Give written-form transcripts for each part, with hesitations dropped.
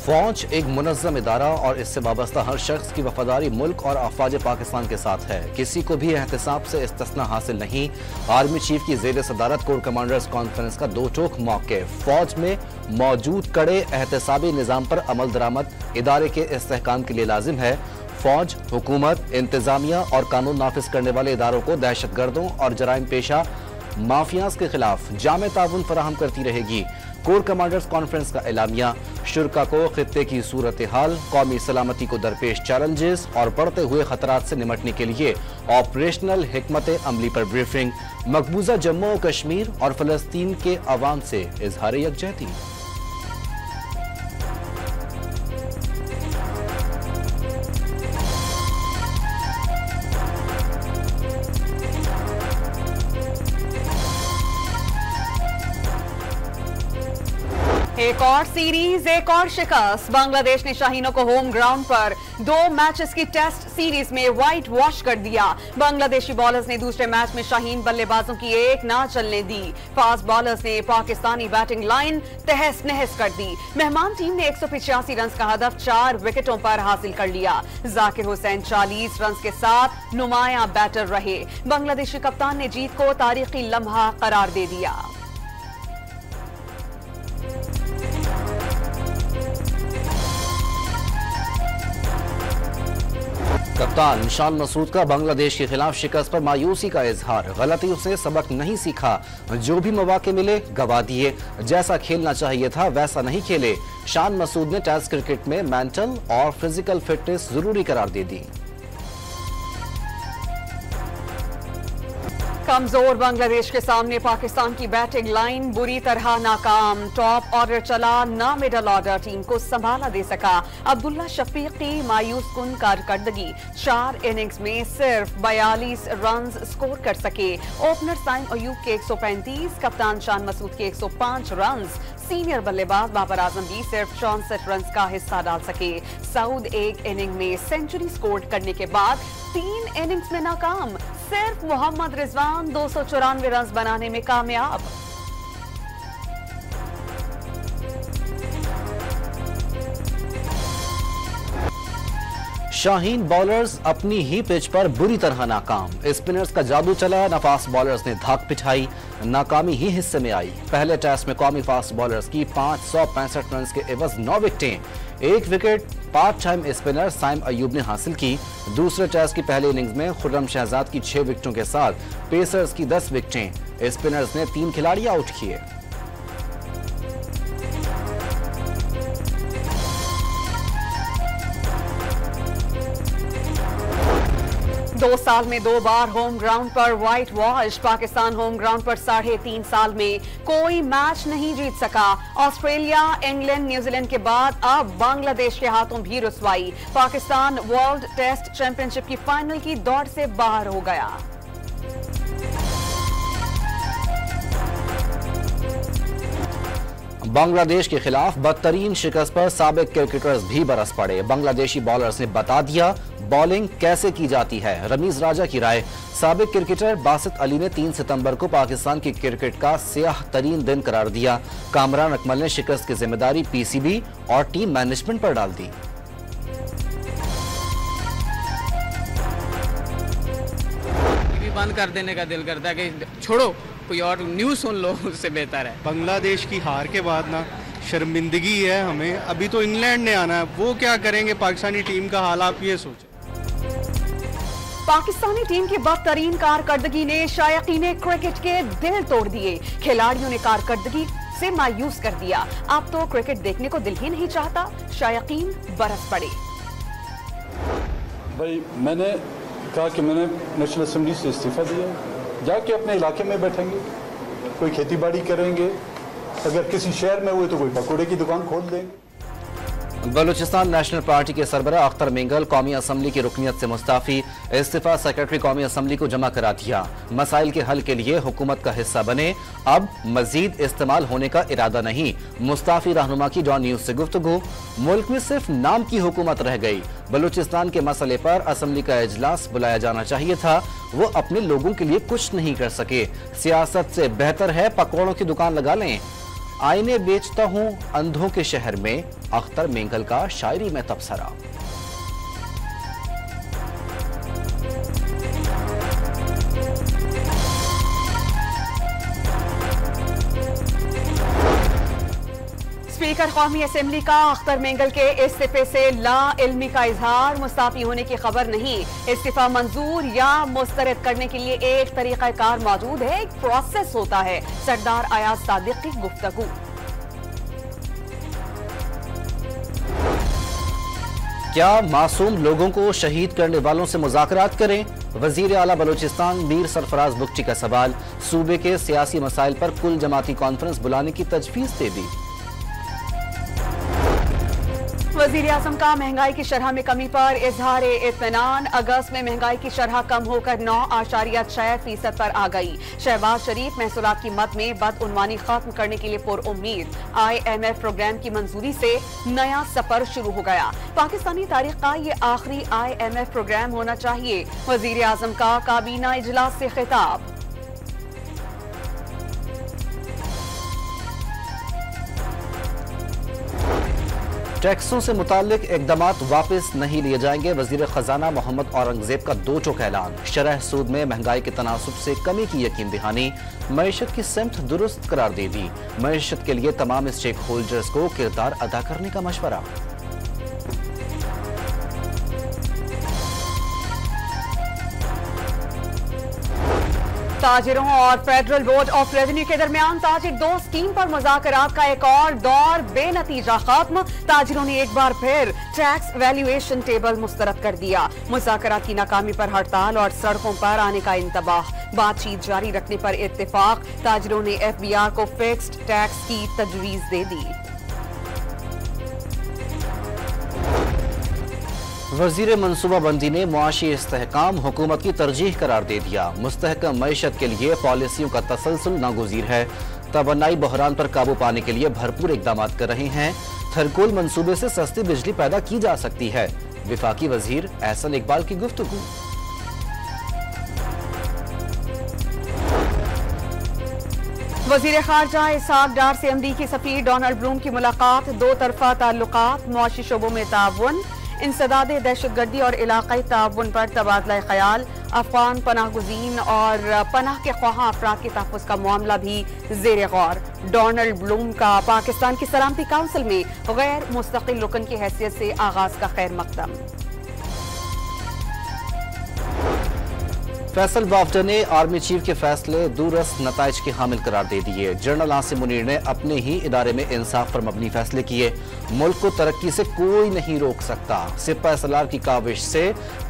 फौज एक मुनज़्ज़म इदारा और इससे वाबस्ता हर शख्स की वफादारी मुल्क और अफवाज पाकिस्तान के साथ है। किसी को भी एहतसाब से इस्तिस्ना हासिल नहीं। आर्मी चीफ की ज़ेर सदारत कोर कमांडर्स कॉन्फ्रेंस का दो टोक मौक़िफ़। फौज में मौजूद कड़े एहतसाबी निज़ाम पर अमल दरामद इदारे के इस्तेहकाम के लिए लाजिम है। फौज, हुकूमत, इंतजामिया और कानून नाफिज करने वाले इदारों को दहशतगर्दों और जराइम पेशा माफियाज के खिलाफ जामे ताउन फराहम करती रहेगी। कोर कमांडर्स कॉन्फ्रेंस का एलामिया शुरका को खित्ते की सूरत हाल, कौमी सलामती को दरपेश चैलेंजेस और बढ़ते हुए खतरात से निमटने के लिए ऑपरेशनल हिकमत अमली पर ब्रीफिंग। मकबूजा जम्मू और कश्मीर और फलस्तीन के अवाम से इजहार यकजहती। एक और सीरीज, एक और शिकस्त। बांग्लादेश ने शाहीनों को होम ग्राउंड पर 2 मैचेस की टेस्ट सीरीज में व्हाइट वॉश कर दिया। बांग्लादेशी बॉलर्स ने दूसरे मैच में शाहीन बल्लेबाजों की एक ना चलने दी। फास्ट बॉलर्स ने पाकिस्तानी बैटिंग लाइन तहस नहस कर दी। मेहमान टीम ने 185 रन का हदफ 4 विकेटों पर हासिल कर लिया। जाकिर हुसैन 40 रन के साथ नुमाया बैटर रहे। बांग्लादेशी कप्तान ने जीत को तारीखी लम्हा करार दे दिया। कप्तान शान मसूद का बांग्लादेश के खिलाफ शिकस्त पर मायूसी का इजहार। गलतियों से सबक नहीं सीखा, जो भी मौके मिले गवा दिए। जैसा खेलना चाहिए था वैसा नहीं खेले। शान मसूद ने टेस्ट क्रिकेट में मेंटल और फिजिकल फिटनेस जरूरी करार दे दी। कमजोर बांग्लादेश के सामने पाकिस्तान की बैटिंग लाइन बुरी तरह नाकाम। टॉप ऑर्डर चला ना मिडल ऑर्डर टीम को संभाला दे सका। अब्दुल्ला शफीक की मायूस कुन कारकर्दगी। 4 इनिंग्स में सिर्फ 42 रन स्कोर कर सके। ओपनर साइम अयूब के 135, कप्तान शान मसूद के 105 रन। सीनियर बल्लेबाज बाबर आजम भी सिर्फ 64 रन का हिस्सा डाल सके। सऊद एक इनिंग में सेंचुरी स्कोर करने के बाद 3 इनिंग्स में नाकाम। सिर्फ मोहम्मद रिजवान 294 रन बनाने में कामयाब। शाहीन बॉलर्स अपनी ही पिच पर बुरी तरह नाकाम। स्पिनर्स का जादू चला, ना फास्ट बॉलर्स ने धाक पिठाई। नाकामी ही हिस्से में आई। पहले टेस्ट में कौमी फास्ट बॉलर्स की 565 रन के एवज 9 विकेटें। 1 wicket part time spinner Saim Ayub ने हासिल की। दूसरे टेस्ट की पहली इनिंग्स में खुर्रम शहजाद की 6 विकेटों के साथ पेसर्स की 10 विकेटें। स्पिनर्स ने 3 खिलाड़ी आउट किए। 2 साल में 2 बार होम ग्राउंड पर white wash. Pakistan home ground पर 3.5 साल में कोई मैच नहीं जीत सका। ऑस्ट्रेलिया, इंग्लैंड, न्यूजीलैंड के बाद अब बांग्लादेश के हाथों भी रुसवाई। पाकिस्तान वर्ल्ड टेस्ट चैंपियनशिप की फाइनल की दौड़ से बाहर हो गया। बांग्लादेश के खिलाफ बदतरीन शिकस्त पर साबिक क्रिकेटर्स भी बरस पड़े। बांग्लादेशी बॉलर्स ने बता दिया बॉलिंग कैसे की जाती है। रमीज राजा की राय। साबिक क्रिकेटर बासित अली ने 3 सितंबर को पाकिस्तान की क्रिकेट का स्याह तरीन दिन करार दिया। कामरान अकमल ने शिकस्त की जिम्मेदारी पीसीबी और टीम मैनेजमेंट पर डाल दी। बंद कर देने का दिल करता है कि छोड़ो, कोई और न्यूज़ सुन लो, उससे बेहतर है। बांग्लादेश की हार के बाद ना शर्मिंदगी है हमें। अभी तो इंग्लैंड ने आना है, वो क्या करेंगे पाकिस्तानी टीम का हाल आप ये सोचें। पाकिस्तानी टीम की बदतरीन कारकर्दगी ने शायकीन क्रिकेट के दिल तोड़ दिए। खिलाड़ियों ने कारकर्दगी से मायूस कर दिया। अब तो क्रिकेट देखने को दिल ही नहीं चाहता। शायकीन बरस पड़े। भाई मैंने कहा कि मैंने नेशनल असेंबली से इस्तीफा दिया। जाके अपने इलाके में बैठेंगे, कोई खेती बाड़ी करेंगे, अगर किसी शहर में हुए तो कोई पकौड़े की दुकान खोल देंगे। बलूचिस्तान नेशनल पार्टी के सरबराह अख्तर मेंगल कौमी असम्बली की रुकनियत से मुस्ताफी। इस्तीफा सेक्रेटरी कौमी असम्बली को जमा करा दिया। मसाइल के हल के लिए हुकूमत का हिस्सा बने, अब मजीद इस्तेमाल होने का इरादा नहीं। मुस्ताफी रहनुमा की डॉन न्यूज से गुफ्तगू। मुल्क में सिर्फ नाम की हुकूमत रह गई। बलूचिस्तान के मसले पर असम्बली का इजलास बुलाया जाना चाहिए था। वो अपने लोगों के लिए कुछ नहीं कर सके। सियासत से बेहतर है पकौड़ों की दुकान लगा लें। आईने बेचता हूं अंधों के शहर में, अख्तर मेंगल का शायरी में तबसरा। स्पीकर कौमी असेंबली का अख्तर मेंगल के इस्तीफे से ला इल्मी का इजहार, मुस्ताफी होने की खबर नहीं। इस्तीफा मंजूर या मुस्तरद करने के लिए एक तरीकाकार मौजूद है, एक प्रोसेस होता है। सरदार अयाज सादिक की गुफ्तगू। क्या मासूम लोगों को शहीद करने वालों से मुज़ाकरात करें? वजीर आला बलूचिस्तान मीर सरफराज बुगची का सवाल। सूबे के सियासी मसाइल पर कुल जमाती कॉन्फ्रेंस बुलाने की तजवीज़ दे दी। वजीर आजम का महंगाई की शरह में कमी पर इजहार इत्मीनान। अगस्त में महंगाई की शरह कम होकर 9.6% पर आ गई। शहबाज शरीफ महसूलात की मद में बदउनवानी खत्म करने के लिए पुरउम्मीद। IMF प्रोग्राम की मंजूरी से नया सफर शुरू हो गया। पाकिस्तानी तारीख का ये आखिरी IMF प्रोग्राम होना चाहिए। वजीर आजम का काबीना इजलास से खिताब। टैक्सों से मुताल्लिक इकदामात वापस नहीं लिए जाएंगे। वजीर खजाना मोहम्मद औरंगजेब का दो टोक ऐलान। शरह सूद में महंगाई के तनासुब से कमी की यकीन दहानी। मईशत की सिमत दुरुस्त करार दे दी। मईशत के लिए तमाम स्टेक होल्डर्स को किरदार अदा करने का मशवरा। ताजिरों और फेडरल बोर्ड ऑफ रेवेन्यू के दरमियान ताजिर 2 स्कीम पर मुज़ाकरात का एक और दौर बेनतीजा खत्म। ताजिरों ने एक बार फिर टैक्स वैल्यूएशन टेबल मुस्तरद कर दिया। मुज़ाकरात की नाकामी पर हड़ताल और सड़कों पर आने का इंतबाह। बातचीत जारी रखने पर इत्तेफाक। ताजिरों ने FBR को फिक्स्ड टैक्स की तजवीज़ दे दी। वजीर मनसूबाबंदी ने मुआशी इस्तेहकाम हुकूमत की तरजीह करार दे दिया। मुस्तहकम मईशत के लिए पॉलिसियों का तसलसल नागुज़ीर है। तवन्नाई बहरान पर काबू पाने के लिए भरपूर इकदाम कर रहे हैं। थरकोल मंसूबे से सस्ती बिजली पैदा की जा सकती है। विफाकी वजीर एहसन इकबाल की गुफ्तगू। वजीर खारजा इसहाक डार से MD की सफीर डोनाल्ड ब्लूम की मुलाकात। 2 तरफा ताल्लुकात, मुआशी शोबों में ताउन, इंसदाद दहशतगर्दी और इलाकाई ताउन पर तबादला ख्याल। अफगान पनाह गुज़ीन और पनाह के ख्वाह अफराद के तहफ़्फ़ुज़ का मामला भी ज़ेर गौर। डोनाल्ड ब्लूम का पाकिस्तान की सलामती काउंसिल में गैर मुस्तकिल रुकन की हैसियत से आगाज का खैर मकदम। फैसल बाफ्टर ने आर्मी चीफ के फैसले दूरस्त नताइज के हामिल करार दे दिए। जनरल आसिम मुनीर ने अपने ही इदारे में इंसाफ पर मबनी फैसले किए। मुल्क को तरक्की से कोई नहीं रोक सकता। सिपा सलार की काविश से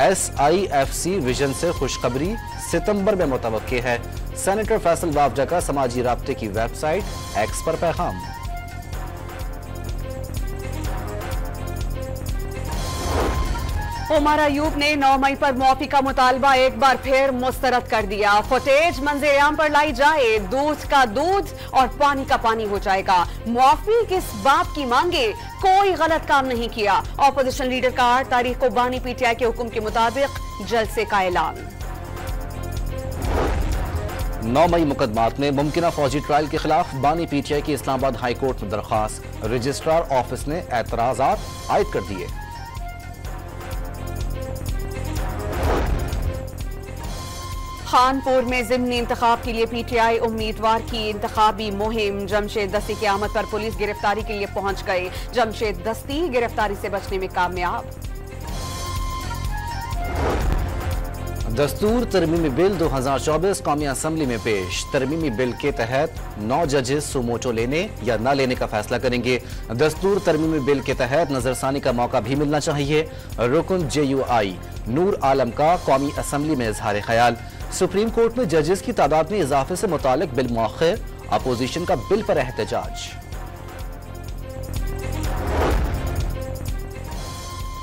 SIFC विजन से खुशखबरी सितंबर में मुतवक्के है। सेनेटर फैसल बाफ्टर का समाजी राब्ते की वेबसाइट X पर पैगाम। उमर अयूब ने 9 मई पर मुआफी का मुतालबा एक बार फिर मुस्तरद कर दिया। फुटेज मंजर-ए-आम पर लाई जाए, दूध का दूध और पानी का पानी हो जाएगा। मुआफी किस बात की मांगे, कोई गलत काम नहीं किया। ऑपोजिशन लीडर का 8 तारीख को बानी PTI के हुक्म के मुताबिक जलसे का ऐलान। 9 मई मुकदमात में मुमकिना फौजी ट्रायल के खिलाफ बानी PTI की इस्लामाबाद हाई कोर्ट में दरख्वास्त। रजिस्ट्रार ऑफिस ने एतराजात आयद कर दिए। खानपुर में ज़िमनी इंतखाब के लिए PTI उम्मीदवार की इंतखाबी मुहिम। जमशेद दस्ती की आमद पर पुलिस गिरफ्तारी के लिए पहुंच गए। जमशेद दस्ती गिरफ्तारी से बचने में कामयाब। दस्तूर तरमीमी बिल 2024 कौमी असम्बली में पेश। तरमीमी बिल के तहत 9 जजेस सुमोटो लेने या न लेने का फैसला करेंगे। दस्तूर तरमीमी बिल के तहत नजरसानी का मौका भी मिलना चाहिए। रुकन JUI नूर आलम का कौमी असम्बली में इजहार ख्याल। सुप्रीम कोर्ट में जजेस की तादाद में इजाफे से मुतालिक बिल मौखिर। अपोजिशन का बिल पर एहतजाज।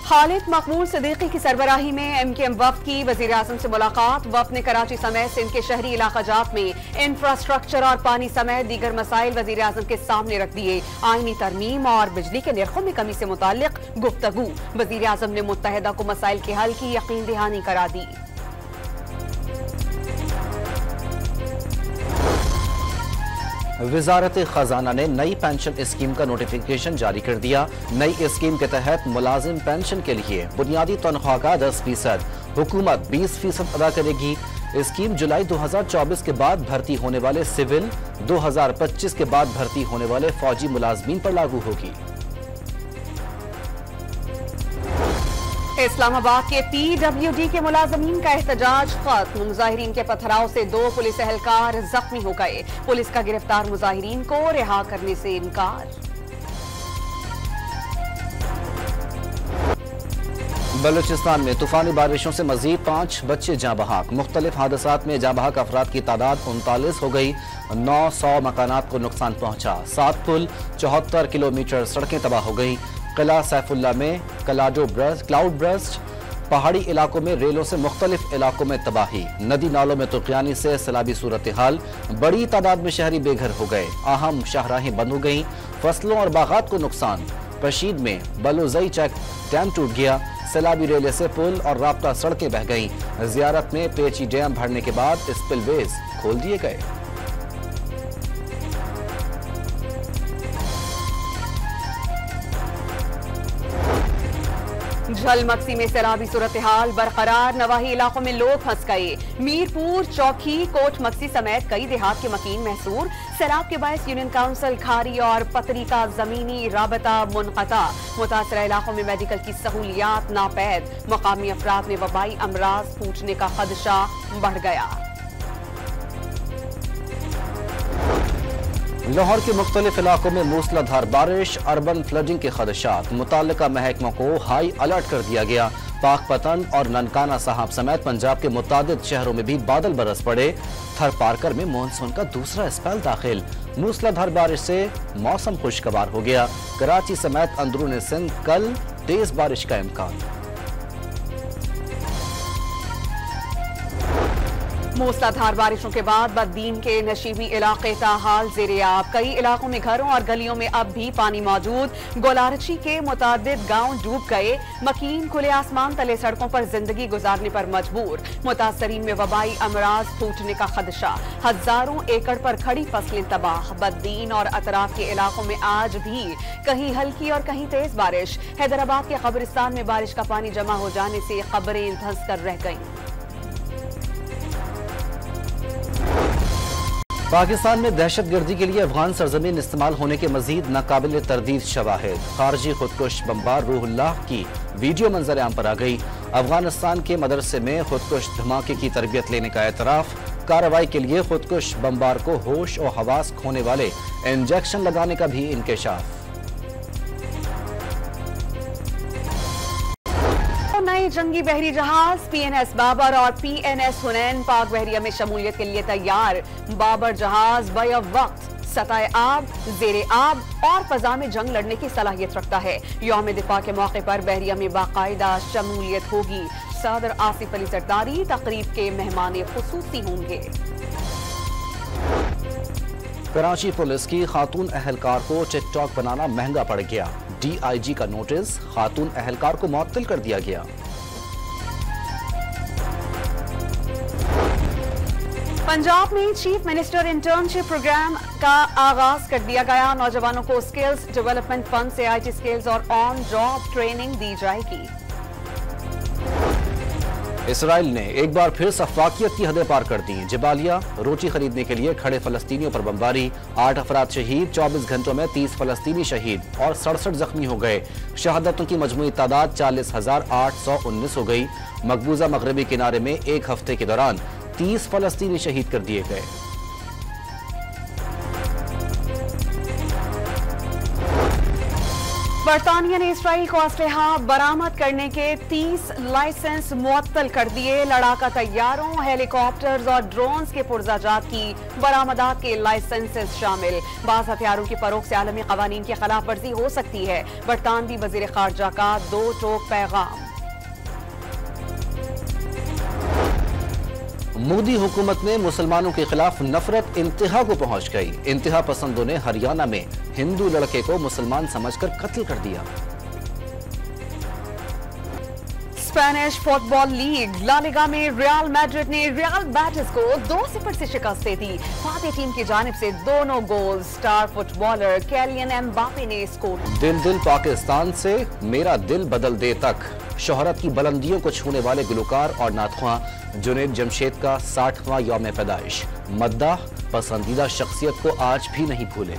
खालिद मकबूल सिद्दीकी की सरबराही में MKM वफ्द की वजीर आजम से मुलाकात। वफ्द ने कराची समेत सिंध के शहरी इलाकाजात में इंफ्रास्ट्रक्चर और पानी समेत दीगर मसाइल वजीर आजम के सामने रख दिए। आईनी तरमीम और बिजली के निर्खों में कमी से मुताल्लिक गुफ्तगू। वजीर आजम ने मुत्तहिदा को मसाइल के हल की यकीन दहानी करा दी। वजारत खजाना ने नई पेंशन स्कीम का नोटिफिकेशन जारी कर दिया। नई स्कीम के तहत मुलाजिम पेंशन के लिए बुनियादी तनख्वाह का 10%, हुकूमत 20% अदा करेगी। स्कीम जुलाई 2024 के बाद भर्ती होने वाले सिविल, 2025 के बाद भर्ती होने वाले फौजी मुलाजमीन पर लागू होगी। इस्लामाबाद के PWD के मुलाजमीन का एहतजाज खत्म। मुजाहिरीन के पथराव से 2 पुलिस एहलकार जख्मी हो गए। पुलिस का गिरफ्तार मुजाहिरीन को रिहा करने से इनकार। बलूचिस्तान में तूफानी बारिशों से मजीद 5 बच्चे जाँ बहक। मुख्तलिफ हादसात में जाँ बहक अफराद की तादाद 39 हो गई। 900 मकानात को नुकसान पहुंचा। 7 पुल, 74 किलोमीटर सड़कें तबाह हो गई। किला सैफुल्ला में क्लाउड ब्रस्ट, पहाड़ी इलाकों में रेलों से मुख्तलिफ इलाकों में तबाही। नदी नालों में तुर्कियानी से सैलाबी सूरत हाल। बड़ी तादाद में शहरी बेघर हो गए। अहम शाहराहें बंद हो गईं। फसलों और बागात को नुकसान। पशीद में बलोजई चेक डैम टूट गया। सैलाबी रेले से पुल और राब्ता सड़कें बह गईं। जियारत में पेची डैम भरने के बाद स्पिलवेज खोल दिए गए। झलमक्सी में सैलाबी सूरत हाल बरकरार। नवाही इलाकों में लोग फंस गए। मीरपुर, चौकी, कोट मक्सी समेत कई देहात के मकीन महसूर। सैलाब के बायस यूनियन काउंसिल खारी और पतरी का जमीनी राबता मुनक़ता। मुतासरा इलाकों में मेडिकल की सहूलियात नापैद। मकामी अफराद में वबाई अमराज फूटने का खदशा बढ़ गया। लाहौर के मुख्तलिफ इलाकों में मूसलाधार बारिश, अर्बन फ्लडिंग के खदशात। मुतल्लिका महकमों को हाई अलर्ट कर दिया गया। पाकपतन और ननकाना साहब समेत पंजाब के मुतादिद शहरों में भी बादल बरस पड़े। थर पारकर में मानसून का दूसरा स्पेल दाखिल। मूसलाधार बारिश से मौसम खुशगवार हो गया। कराची समेत अंदरून सिंध कल तेज बारिश का इम्कान। मूसलाधार बारिशों के बाद बद्दीन के नशीबी इलाके ताहाल ज़ेरे-आब। कई इलाकों में घरों और गलियों में अब भी पानी मौजूद। गोलारची के मुतादिद गांव डूब गए। मकीन खुले आसमान तले सड़कों पर जिंदगी गुजारने पर मजबूर। मुतासरीन में वबाई अमराज फूटने का खदशा। हजारों एकड़ पर खड़ी फसलें तबाह। बद्दीन और अतराफ के इलाकों में आज भी कहीं हल्की और कहीं तेज बारिश। हैदराबाद के कब्रिस्तान में बारिश का पानी जमा हो जाने से कब्रें धंस कर रह गईं। पाकिस्तान में दहशतगर्दी के लिए अफगान सरजमीन इस्तेमाल होने के मजीद नाकाबिल तरदीद शवाहिद। खारजी खुदकुश बमबार रूहुल्लाह की वीडियो मंजर आम पर आ गई। अफगानिस्तान के मदरसे में खुदकुश धमाके की तरबियत लेने का एतराफ। कार्रवाई के लिए खुदकुश बमबार को होश और हवास खोने वाले इंजेक्शन लगाने का भी इंकशाफ। नए जंगी बहरी जहाज PNS बाबर और PNS हुनैन पाक बहरिया में शमूलियत के लिए तैयार। बाबर जहाज बय वक्त सतह आब, ज़ेरे आब और फजा में जंग लड़ने की सलाहियत रखता है। यौम दिफा के मौके पर बहरिया में बाकायदा शमूलियत होगी। सदर आसिफ अली जरदारी तकरीब के मेहमान खुसूसी होंगे। कराची पुलिस की खातून अहलकार को टिकटॉक बनाना महंगा पड़ गया। DIG का नोटिस, खातून अहलकार को मुअत्तल कर दिया गया। पंजाब में चीफ मिनिस्टर इंटर्नशिप प्रोग्राम का आगाज कर दिया गया। नौजवानों को स्किल्स डेवलपमेंट फंड से IT स्किल्स और ऑन जॉब ट्रेनिंग दी जाएगी। इसराइल ने एक बार फिर सफाकियत की हदें पार कर दी। जबालिया रोटी खरीदने के लिए खड़े फलस्तीनियों पर बमबारी। 8 अफराद शहीद। 24 घंटों में 30 फलस्तीनी शहीद और 67 जख्मी हो गए। शहादतों की मजमूई तादाद 40,819 हो गई। मकबूजा मगरबी किनारे में एक हफ्ते के दौरान 30 फलस्तीनी शहीद कर दिए गए। बरतानिया ने इसराइल को असलहा बरामद करने के 30 लाइसेंस मुअत्तल कर दिए। लड़ाका तैयारों, हेलीकॉप्टर्स और ड्रोन्स के पुर्जाजात की बरामदात के लाइसेंसेस शामिल। बाज़ हथियारों की फरोख्त से आलमी कवानीन की खिलाफ वर्जी हो सकती है। बरतानवी वजीर खारजा का 2 टोक पैगाम। मोदी हुकूमत में मुसलमानों के खिलाफ नफरत इंतहा को पहुंच गई। इंतहा पसंदों ने हरियाणा में हिंदू लड़के को मुसलमान समझकर कत्ल कर दिया। स्पेनिश फुटबॉल लीग ला लिगा में रियल मैड्रिड ने रियल बेटिस को 2-0 से शिकस्त दे दी। फातह टीम की जानिब से दोनों गोल स्टार फुटबॉलर कैलियन एम्बापे ने स्कोर। दिल दिल पाकिस्तान से मेरा दिल बदल दे तक शोहरत की बुलंदियों को छूने वाले गुलकार और नाथुआ जुनैद जमशेद का 60वां यौम पैदाइश। मद्दाह पसंदीदा शख्सियत को आज भी नहीं भूले।